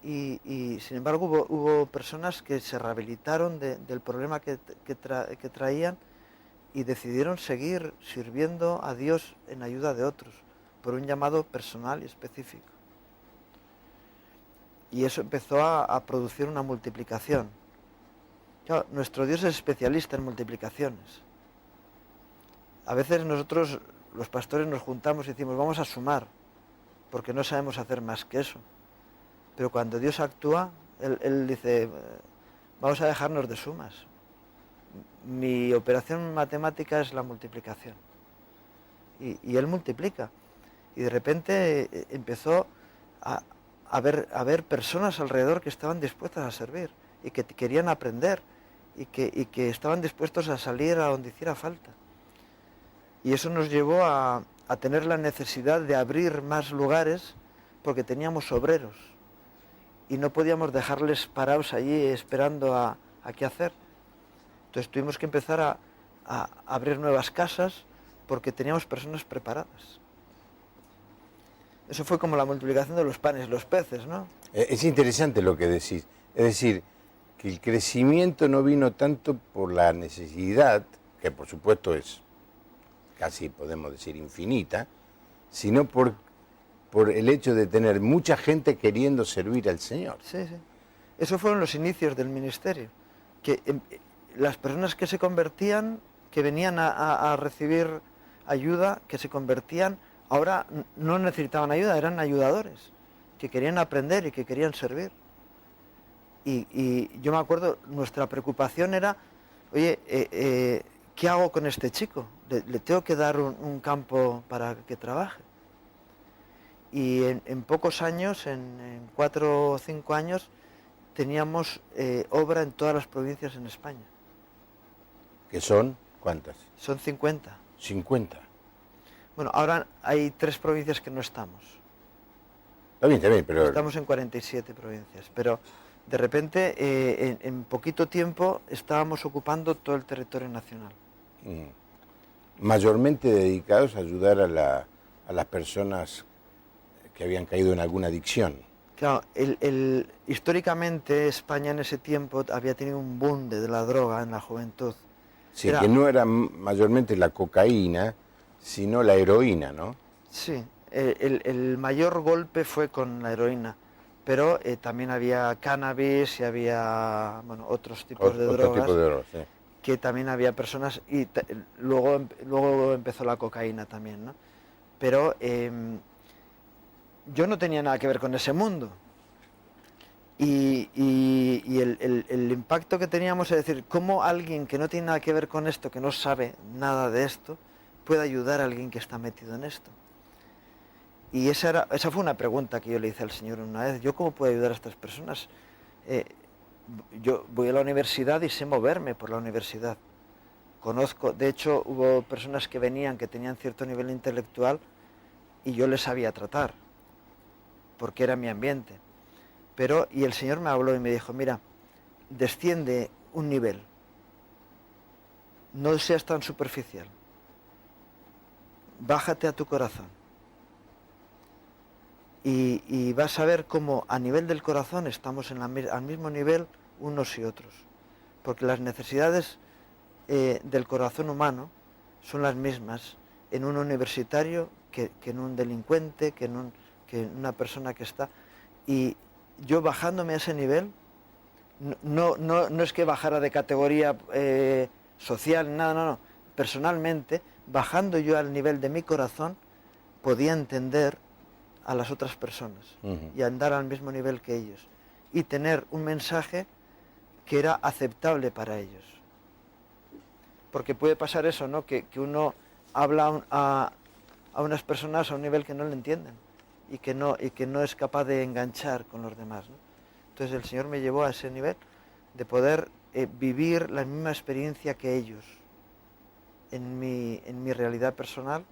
Y sin embargo hubo personas que se rehabilitaron del problema que traían y decidieron seguir sirviendo a Dios en ayuda de otros, por un llamado personal y específico. Y eso empezó a producir una multiplicación. Claro, nuestro Dios es especialista en multiplicaciones. A veces nosotros, los pastores, nos juntamos y decimos, vamos a sumar, porque no sabemos hacer más que eso. Pero cuando Dios actúa, Él dice, vamos a dejarnos de sumas. Mi operación matemática es la multiplicación. Y Él multiplica. Y de repente empezó a haber personas alrededor que estaban dispuestas a servir y que querían aprender y que estaban dispuestos a salir a donde hiciera falta. Y eso nos llevó a tener la necesidad de abrir más lugares porque teníamos obreros. Y no podíamos dejarles parados allí esperando a qué hacer. Entonces tuvimos que empezar a abrir nuevas casas porque teníamos personas preparadas. Eso fue como la multiplicación de los panes y los peces, ¿no? Es interesante lo que decís. Es decir, que el crecimiento no vino tanto por la necesidad, que por supuesto es casi podemos decir infinita, sino por el hecho de tener mucha gente queriendo servir al Señor. Sí, sí. Esos fueron los inicios del ministerio. Que las personas que se convertían, que venían a recibir ayuda, que se convertían, ahora no necesitaban ayuda, eran ayudadores, que querían aprender y que querían servir. Y yo me acuerdo, nuestra preocupación era, oye, ¿qué hago con este chico? ¿Le tengo que dar un campo para que trabaje? Y en pocos años, en 4 o 5 años, teníamos obra en todas las provincias en España. ¿Que son cuántas? Son 50. 50. Bueno, ahora hay 3 provincias que no estamos. Está bien, pero... Estamos en 47 provincias, pero de repente, en poquito tiempo, estábamos ocupando todo el territorio nacional. Mayormente dedicados a ayudar a las personas que habían caído en alguna adicción. Claro, históricamente España en ese tiempo había tenido un boom de la droga en la juventud. Sí, que no era mayormente la cocaína, sino la heroína, ¿no? Sí, el mayor golpe fue con la heroína, pero también había cannabis y había otros tipos de drogas. Otro tipo de drogas, sí. Que también había personas, y luego empezó la cocaína también, ¿no? Pero yo no tenía nada que ver con ese mundo. Y el impacto que teníamos es decir, cómo alguien que no tiene nada que ver con esto, que no sabe nada de esto, puede ayudar a alguien que está metido en esto. Y esa fue una pregunta que yo le hice al Señor una vez. ¿Yo cómo puedo ayudar a estas personas? Yo voy a la universidad y sé moverme por la universidad. Conozco, de hecho, hubo personas que venían que tenían cierto nivel intelectual y yo les sabía tratar, porque era mi ambiente. Y el Señor me habló y me dijo, mira, desciende un nivel, no seas tan superficial, bájate a tu corazón. Y vas a ver cómo a nivel del corazón estamos al mismo nivel unos y otros, porque las necesidades del corazón humano son las mismas en un universitario que en un delincuente, que en una persona que está. Y yo bajándome a ese nivel, no es que bajara de categoría social, nada, no. Personalmente, bajando yo al nivel de mi corazón, podía entender a las otras personas y andar al mismo nivel que ellos y tener un mensaje que era aceptable para ellos. Porque puede pasar eso, ¿no? Que uno habla a unas personas a un nivel que no le entienden y que no es capaz de enganchar con los demás, ¿no? Entonces el Señor me llevó a ese nivel de poder vivir la misma experiencia que ellos en mi realidad personal,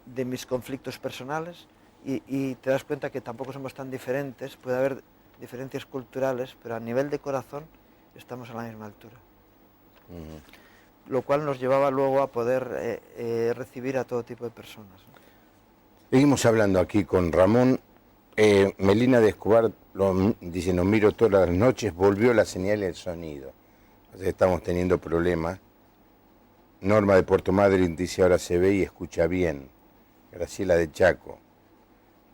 de mis conflictos personales, y te das cuenta que tampoco somos tan diferentes, puede haber diferencias culturales, pero a nivel de corazón estamos a la misma altura. Lo cual nos llevaba luego a poder recibir a todo tipo de personas, ¿no? Seguimos hablando aquí con Ramón. Melina de Escobar dice, nos miro todas las noches, volvió la señal y el sonido. Entonces estamos teniendo problemas. Norma de Puerto Madryn dice, ahora se ve y escucha bien. Graciela de Chaco.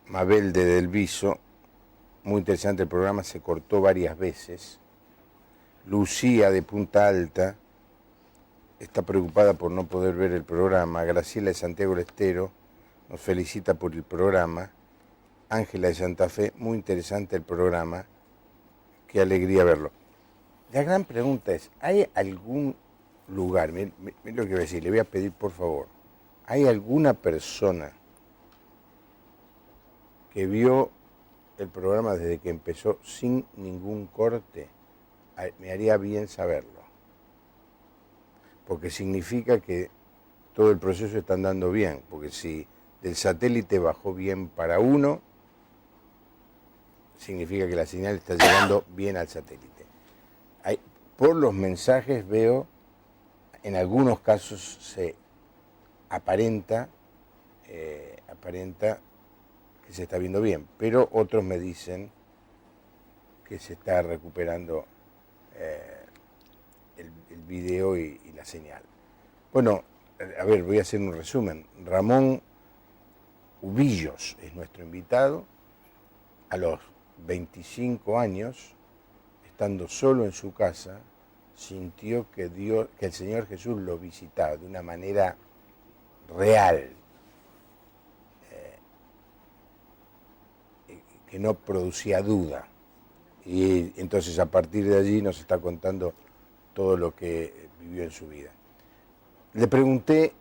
Mabel de Del Viso, muy interesante el programa, se cortó varias veces. Lucía de Punta Alta está preocupada por no poder ver el programa. Graciela de Santiago del Estero nos felicita por el programa. Ángela de Santa Fe, muy interesante el programa, qué alegría verlo. La gran pregunta es, ¿hay algún lugar, mire lo que voy a decir, le voy a pedir por favor, ¿hay alguna persona que vio el programa desde que empezó sin ningún corte? Me haría bien saberlo, porque significa que todo el proceso está andando bien, porque si del satélite bajó bien para uno, significa que la señal está llegando bien al satélite. Por los mensajes veo, en algunos casos se aparenta que se está viendo bien, pero otros me dicen que se está recuperando el video y la señal. Bueno, a ver, voy a hacer un resumen. Ramón Ubillos es nuestro invitado. A los 25 años, estando solo en su casa, sintió que el Señor Jesús lo visitaba de una manera real, que no producía duda. Y entonces a partir de allí nos está contando todo lo que vivió en su vida. Le pregunté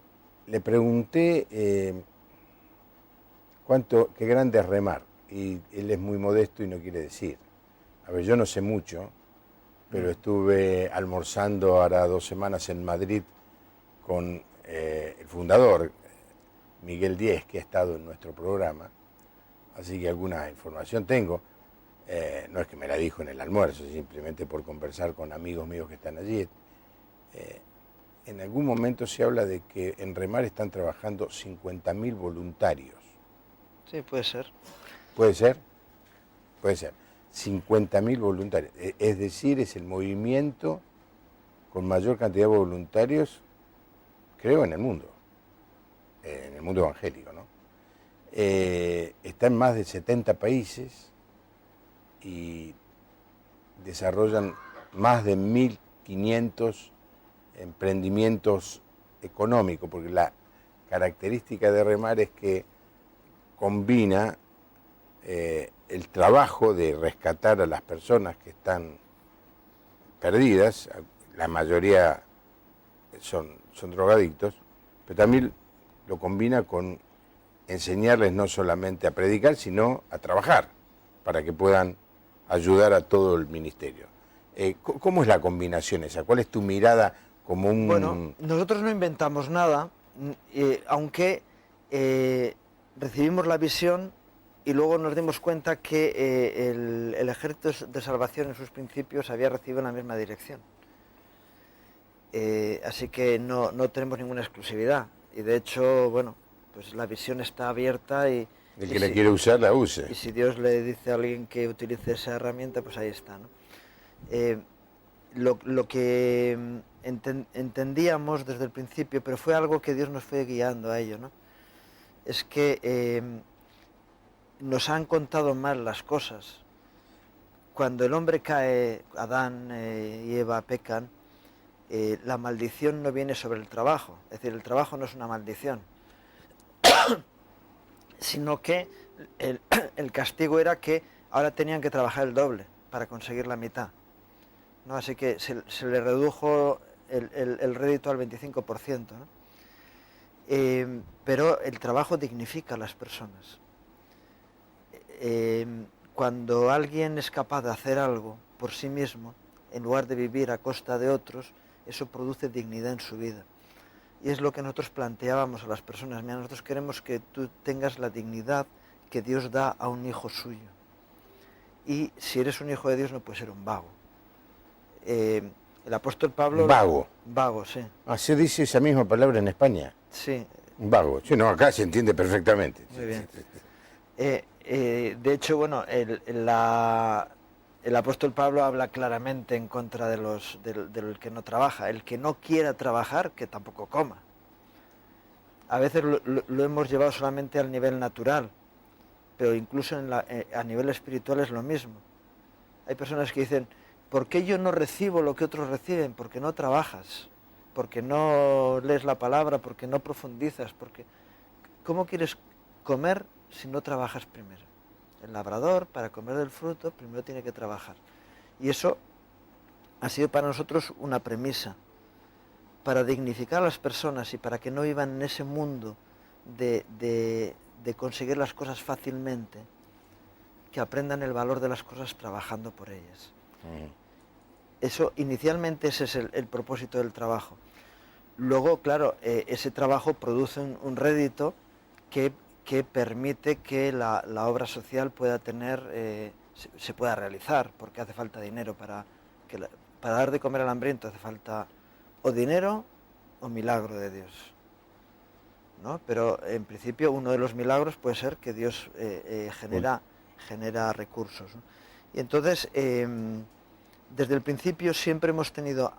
qué grande es remar, y él es muy modesto y no quiere decir. A ver, yo no sé mucho, pero estuve almorzando ahora 2 semanas en Madrid con el fundador, Miguel Díez, que ha estado en nuestro programa, así que alguna información tengo. No es que me la dijo en el almuerzo, simplemente por conversar con amigos míos que están allí. En algún momento se habla de que en Remar están trabajando 50.000 voluntarios. Sí, puede ser. ¿Puede ser? Puede ser. 50.000 voluntarios. Es decir, es el movimiento con mayor cantidad de voluntarios, creo, en el mundo evangélico, ¿no? Está en más de 70 países y desarrollan más de 1.500 emprendimientos económicos, porque la característica de Remar es que combina el trabajo de rescatar a las personas que están perdidas, la mayoría son drogadictos, pero también lo combina con enseñarles no solamente a predicar, sino a trabajar, para que puedan ayudar a todo el ministerio. ¿Cómo es la combinación esa? ¿Cuál es tu mirada como un...? Bueno, nosotros no inventamos nada, aunque recibimos la visión y luego nos dimos cuenta que el Ejército de Salvación en sus principios había recibido la misma dirección. Así que no tenemos ninguna exclusividad. Y de hecho, bueno, pues la visión está abierta y... El que la quiere usar, la use. Y si Dios le dice a alguien que utilice esa herramienta, pues ahí está, ¿no? Lo que entendíamos desde el principio, pero fue algo que Dios nos fue guiando a ello, ¿no? Es que nos han contado mal las cosas. Cuando el hombre cae, Adán y Eva pecan, la maldición no viene sobre el trabajo. Es decir, el trabajo no es una maldición, sino que el castigo era que ahora tenían que trabajar el doble para conseguir la mitad, ¿no? Así que se le redujo el rédito al 25%, ¿no? Pero el trabajo dignifica a las personas. Cuando alguien es capaz de hacer algo por sí mismo, en lugar de vivir a costa de otros, eso produce dignidad en su vida. Y es lo que nosotros planteábamos a las personas. Mira, nosotros queremos que tú tengas la dignidad que Dios da a un hijo suyo. Y si eres un hijo de Dios no puedes ser un vago. El apóstol Pablo... Vago. Vago, sí. Ah, ¿se dice esa misma palabra en España? Sí. Vago. Sí, no, acá se entiende perfectamente. Muy bien. De hecho, bueno, el apóstol Pablo habla claramente en contra del que no trabaja. El que no quiera trabajar, que tampoco coma. A veces lo hemos llevado solamente al nivel natural, pero incluso a nivel espiritual es lo mismo. Hay personas que dicen, ¿por qué yo no recibo lo que otros reciben? Porque no trabajas, porque no lees la palabra, porque no profundizas, porque... ¿Cómo quieres comer si no trabajas primero? El labrador, para comer del fruto, primero tiene que trabajar. Y eso ha sido para nosotros una premisa, para dignificar a las personas y para que no vivan en ese mundo de conseguir las cosas fácilmente, que aprendan el valor de las cosas trabajando por ellas. Eso, inicialmente, ese es el propósito del trabajo. Luego, claro, ese trabajo produce un rédito que permite que la obra social pueda tener, se pueda realizar, porque hace falta dinero para dar de comer al hambriento, hace falta o dinero o milagro de Dios. ¿no? Pero en principio uno de los milagros puede ser que Dios genera recursos, ¿no? Y entonces, desde el principio siempre hemos tenido,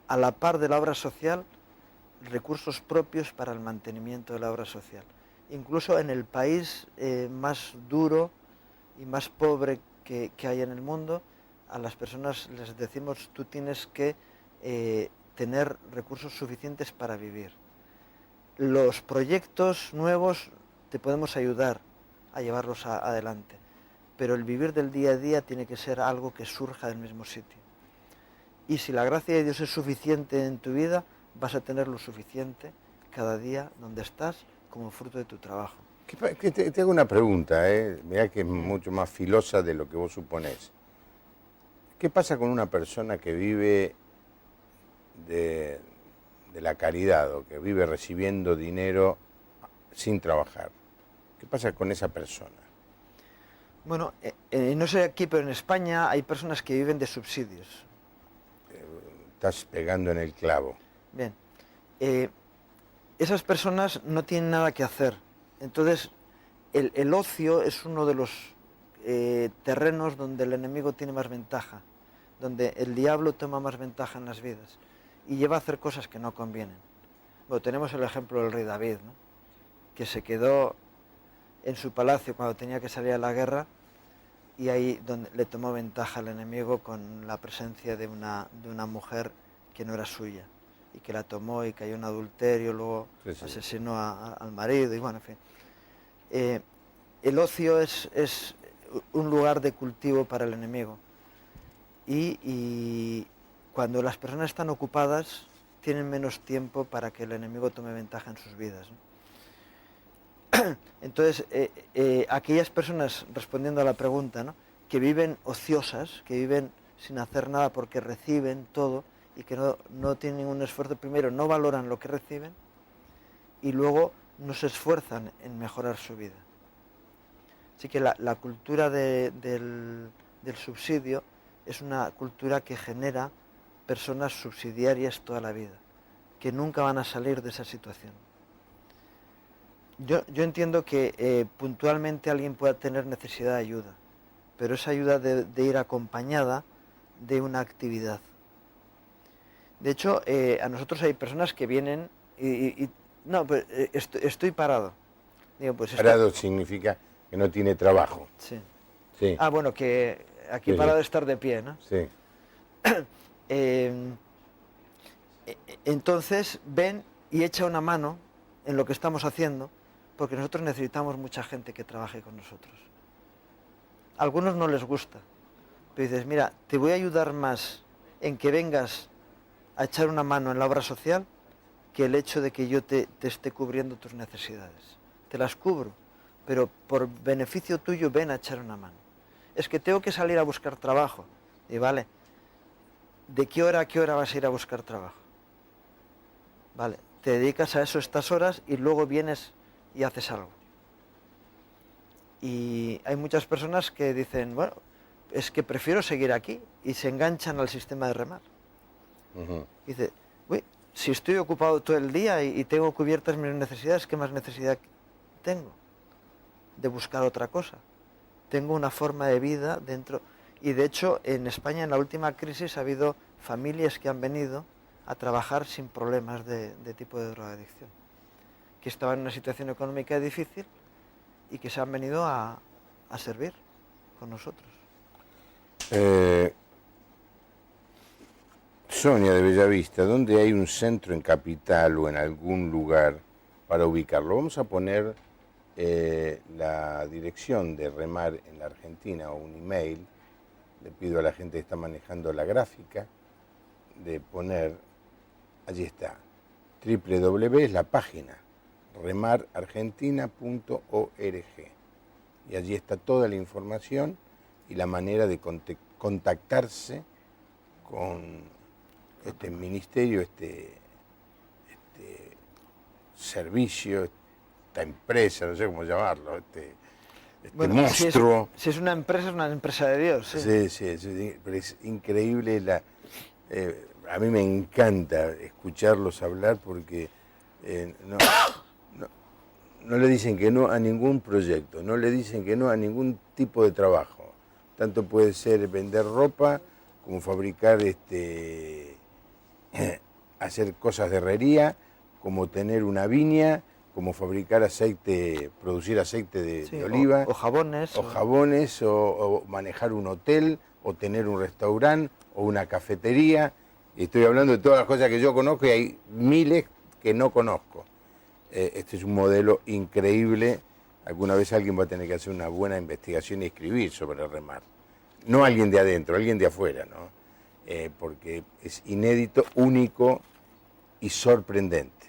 a la par de la obra social, recursos propios para el mantenimiento de la obra social. Incluso en el país más duro y más pobre que hay en el mundo, a las personas les decimos: tú tienes que tener recursos suficientes para vivir. Los proyectos nuevos te podemos ayudar a llevarlos adelante, pero el vivir del día a día tiene que ser algo que surja del mismo sitio. Y si la gracia de Dios es suficiente en tu vida, vas a tener lo suficiente cada día donde estás como fruto de tu trabajo. Te hago una pregunta, mirá que es mucho más filosa de lo que vos suponés. ¿Qué pasa con una persona que vive de la caridad o que vive recibiendo dinero sin trabajar? ¿Qué pasa con esa persona? Bueno, no sé aquí, pero en España hay personas que viven de subsidios. Estás pegando en el clavo. Bien, esas personas no tienen nada que hacer. Entonces, el ocio es uno de los terrenos donde el enemigo tiene más ventaja, donde el diablo toma más ventaja en las vidas y lleva a hacer cosas que no convienen. Bueno, tenemos el ejemplo del rey David, ¿no? Que se quedó en su palacio cuando tenía que salir a la guerra, y ahí donde le tomó ventaja al enemigo con la presencia de una mujer que no era suya, y que la tomó y cayó en adulterio, luego asesinó al marido, y bueno, en fin. El ocio es un lugar de cultivo para el enemigo, y cuando las personas están ocupadas tienen menos tiempo para que el enemigo tome ventaja en sus vidas, ¿no? Entonces, aquellas personas, respondiendo a la pregunta, ¿no?, que viven ociosas, que viven sin hacer nada porque reciben todo y que no tienen ningún esfuerzo, primero no valoran lo que reciben y luego no se esfuerzan en mejorar su vida. Así que la cultura del subsidio es una cultura que genera personas subsidiarias toda la vida, que nunca van a salir de esa situación. Yo entiendo que puntualmente alguien pueda tener necesidad de ayuda, pero esa ayuda de ir acompañada de una actividad. De hecho, a nosotros hay personas que vienen y no, pues estoy parado. Digo, pues parado significa que no tiene trabajo. Sí. Sí. Ah, bueno, que aquí parado es estar de pie, ¿no? Sí. Entonces ven y echa una mano en lo que estamos haciendo, porque nosotros necesitamos mucha gente que trabaje con nosotros. A algunos no les gusta, pero dices: mira, te voy a ayudar más en que vengas a echar una mano en la obra social que el hecho de que yo te esté cubriendo tus necesidades. Te las cubro, pero por beneficio tuyo ven a echar una mano. Es que tengo que salir a buscar trabajo. Y vale, ¿de qué hora a qué hora vas a ir a buscar trabajo? Vale, te dedicas a eso estas horas y luego vienes y haces algo. Y hay muchas personas que dicen: bueno, es que prefiero seguir aquí, y se enganchan al sistema de remar. Dice: uy, si estoy ocupado todo el día y tengo cubiertas mis necesidades, ¿qué más necesidad tengo de buscar otra cosa? Tengo una forma de vida dentro. Y de hecho, en España, en la última crisis, ha habido familias que han venido a trabajar sin problemas de tipo de drogadicción, que estaban en una situación económica difícil y que se han venido a servir con nosotros. Sonia de Bellavista, ¿dónde hay un centro en Capital o en algún lugar para ubicarlo? Vamos a poner la dirección de Remar en la Argentina o un email. Le pido a la gente que está manejando la gráfica de poner, allí está, www es la página, remarargentina.org, y allí está toda la información y la manera de contactarse con este ministerio, este servicio, esta empresa, no sé cómo llamarlo, este bueno, monstruo. Si es una empresa de Dios. Sí, pero es increíble. A mí me encanta escucharlos hablar porque no le dicen que no a ningún proyecto, no le dicen que no a ningún tipo de trabajo. Tanto puede ser vender ropa, como fabricar, hacer cosas de herrería, como tener una viña, como fabricar aceite, producir aceite de oliva. O jabones. O jabones, o manejar un hotel, o tener un restaurante, o una cafetería. Estoy hablando de todas las cosas que yo conozco y hay miles que no conozco. Este es un modelo increíble. Alguna vez alguien va a tener que hacer una buena investigación y escribir sobre el remar. No alguien de adentro, alguien de afuera, ¿no? Porque es inédito, único y sorprendente.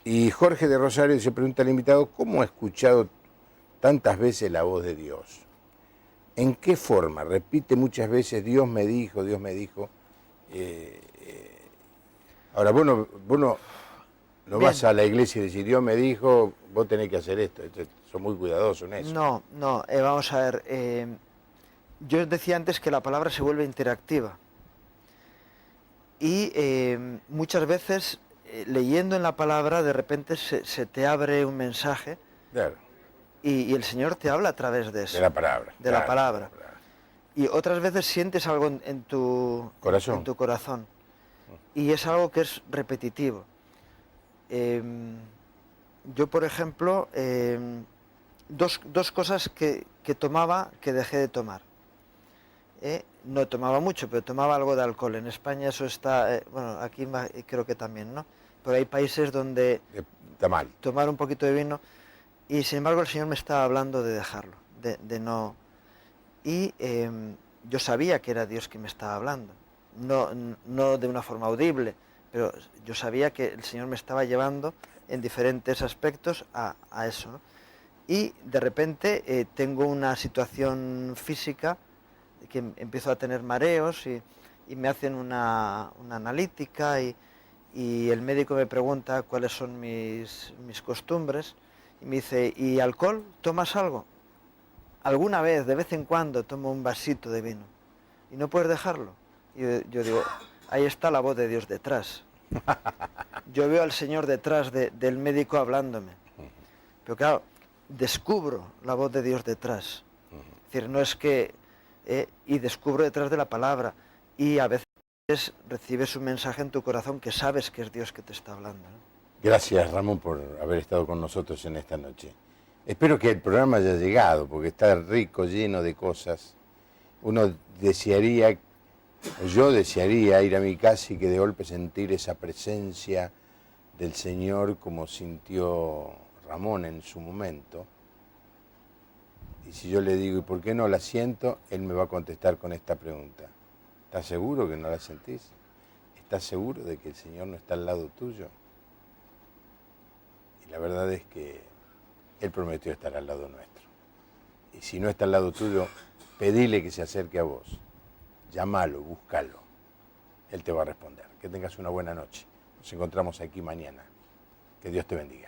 Y Jorge de Rosario se pregunta al invitado, ¿cómo ha escuchado tantas veces la voz de Dios? ¿En qué forma? Repite muchas veces, Dios me dijo, Dios me dijo. Ahora, vos no vas a la iglesia y decís, Dios me dijo, vos tenés que hacer esto. Son muy cuidadosos en eso. No, vamos a ver. Yo decía antes que la palabra se vuelve interactiva. Y muchas veces, leyendo en la palabra, de repente se te abre un mensaje. Claro. Y el Señor te habla a través de eso. De la palabra. De la palabra. Y otras veces sientes algo en tu corazón. En tu corazón. Y es algo que es repetitivo. Yo, por ejemplo, dos cosas que tomaba que dejé de tomar. No tomaba mucho, pero tomaba algo de alcohol. En España eso está, bueno, aquí creo que también, ¿no? Pero hay países donde está mal tomar un poquito de vino. Y sin embargo el Señor me estaba hablando de dejarlo, de no... Y yo sabía que era Dios que me estaba hablando, no de una forma audible, pero yo sabía que el Señor me estaba llevando en diferentes aspectos a eso, ¿no? Y de repente tengo una situación física que empiezo a tener mareos y me hacen una analítica y el médico me pregunta cuáles son mis costumbres. Y me dice, ¿y alcohol? ¿Tomas algo? Alguna vez, de vez en cuando, tomo un vasito de vino. ¿Y no puedes dejarlo? Y yo digo, ahí está la voz de Dios detrás. Yo veo al Señor detrás del médico hablándome. Pero claro, descubro la voz de Dios detrás. Es decir, no es que... y descubro detrás de la palabra. Y a veces recibes un mensaje en tu corazón que sabes que es Dios que te está hablando, ¿no? Gracias, Ramón, por haber estado con nosotros en esta noche. Espero que el programa haya llegado, porque está rico, lleno de cosas. Uno desearía, yo desearía ir a mi casa y que de golpe sentir esa presencia del Señor como sintió Ramón en su momento. Y si yo le digo, ¿y por qué no la siento?, él me va a contestar con esta pregunta. ¿Estás seguro que no la sentís? ¿Estás seguro de que el Señor no está al lado tuyo? Y la verdad es que Él prometió estar al lado nuestro. Y si no está al lado tuyo, pedile que se acerque a vos. Llámalo, búscalo. Él te va a responder. Que tengas una buena noche. Nos encontramos aquí mañana. Que Dios te bendiga.